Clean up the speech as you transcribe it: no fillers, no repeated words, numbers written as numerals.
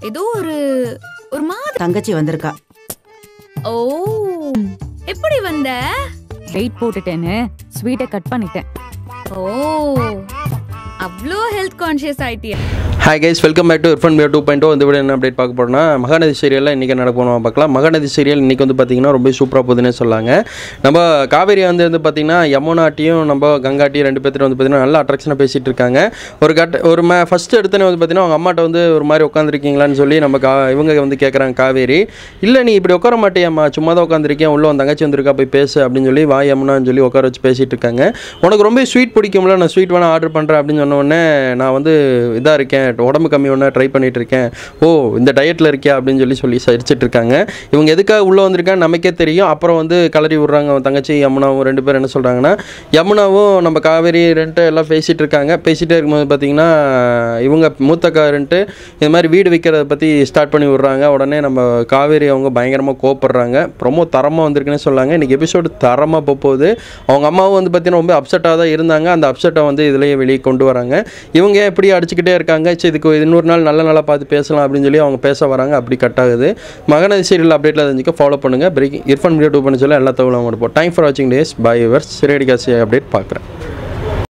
ஏதோ ஒரு ஒரு மாதிரி தங்கச்சி வந்திருக்கா. ஓ எப்படி வந்த? வெயிட் போட்டுட்டேன்னு ஸ்வீட்டை கட் பண்ணிட்டேன். ஓ அவ்வளோ ஹெல்த் கான்ஷியஸ் ஆயிட்டியா? Hi guys, welcome back to Irfan Miya 2.0. இந்த வீடியோ என்ன அப்டேட் பார்க்க போறோம்னா, மகாநதி சீரியலில் இன்றைக்கி நடக்கணும் பார்க்கலாம். மகாநதி சீரியல் இன்றைக்கி வந்து பார்த்திங்கன்னா ரொம்ப சூப்பராக போகுதுன்னே சொல்லாங்க. நம்ம காவேரி வந்து பார்த்திங்கன்னா யமுனாட்டியும் நம்ம கங்காட்டியும் ரெண்டு பேர்த்துட்டு வந்து பார்த்திங்கன்னா நல்லா அட்ராக்ஷனாக பேசிகிட்டு இருக்காங்க. ஒரு ஃபஸ்ட்டு எடுத்தோன்னே வந்து பார்த்திங்கன்னா அவங்க அம்மாட்ட வந்து ஒரு மாதிரி உட்காந்துருக்கீங்களான்னு சொல்லி நம்ம இவங்க வந்து கேட்குறாங்க காவேரி. இல்லை நீ இப்படி உட்கார மாட்டியாம்மா, சும்மா தான் உட்காந்துருக்கேன், உள்ள வந்து தங்கச்சி வந்திருக்கா, போய் பேசு அப்படின்னு சொல்லி வா யமுனான்னு சொல்லி உட்கார வச்சு பேசிகிட்டு இருக்காங்க. உனக்கு ரொம்ப ஸ்வீட் பிடிக்கும்ல, நான் ஸ்வீட் வேணால் ஆர்டர் பண்ணுறேன் அப்படின்னு சொன்னோடனே நான் வந்து இதாக இருக்கேன், உடம்பு கம்மி ஒன்றா ட்ரை பண்ணிட்டு இருக்கேன், ஓ இந்த டயட்டில் இருக்கியா அப்படின்னு சொல்லி சிரிச்சிட்டு இருக்காங்க. இவங்க எதுக்காக உள்ளே வந்திருக்கான்னு நமக்கே தெரியும். அப்புறம் வந்து கலரி விட்றாங்க தங்கச்சி யமுனாவும். ரெண்டு பேரும் என்ன சொல்கிறாங்கன்னா, யமுனாவும் நம்ம காவேரி ரெண்டு எல்லாம் பேசிகிட்டு இருக்காங்க. பேசிகிட்டே இருக்கும்போது பார்த்திங்கன்னா இவங்க மூத்த ரெண்டு இது மாதிரி வீடு விற்கிறத பற்றி ஸ்டார்ட் பண்ணி விட்றாங்க. உடனே நம்ம காவேரி அவங்க பயங்கரமாக கோப்படுறாங்க. ரொம்ப தரமாக வந்திருக்குன்னு சொல்லாங்க. இன்றைக்கி எபிசோடு தரமாக போகுது. அவங்க அம்மாவும் வந்து பார்த்திங்கன்னா ரொம்ப அப்செட்டாக தான் இருந்தாங்க. அந்த அப்செட்டை வந்து இதுலேயே வெளியே கொண்டு வராங்க. இவங்க எப்படி அடிச்சுக்கிட்டே இருக்காங்க, சரி இதுக்கு இன்னொரு நாள் நல்ல நாளாக பார்த்து பேசலாம் அப்படின்னு சொல்லி அவங்க பேச வராங்க. அப்படி கட் ஆகுது. மகாநதி சீரியல் அப்டேட்டில் தெரிஞ்சுக்க ஃபாலோ பண்ணுங்கள். இர்ஃபான் மியா 2.0 எல்லா தகவலும் கொடுப்போம். டைம் ஃபார் வாட்சிங் டேஸ் பை யுவர் சிறேடி காசி அப்டேட் பார்க்குறேன்.